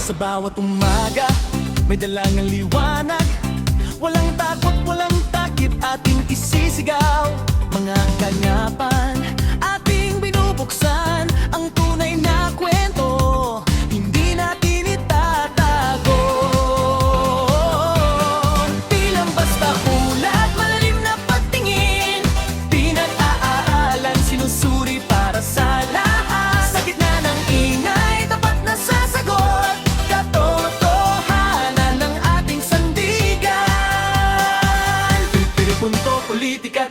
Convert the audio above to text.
Sa bawat umaga, may dalangang liwanag. Walang takot, walang takip, ating isisigaw. Mga kaganapan, ating binubuksan. Ang tunay na kwento, hindi natin itatago. Di lang basta ulat, malalim na pagtingin. Pinag-aaralan, sinusuri para sa lahat. Sa gitna ng ingay, tapat na sasagot. Katotohanan ng ating sandigan. Punto, politika,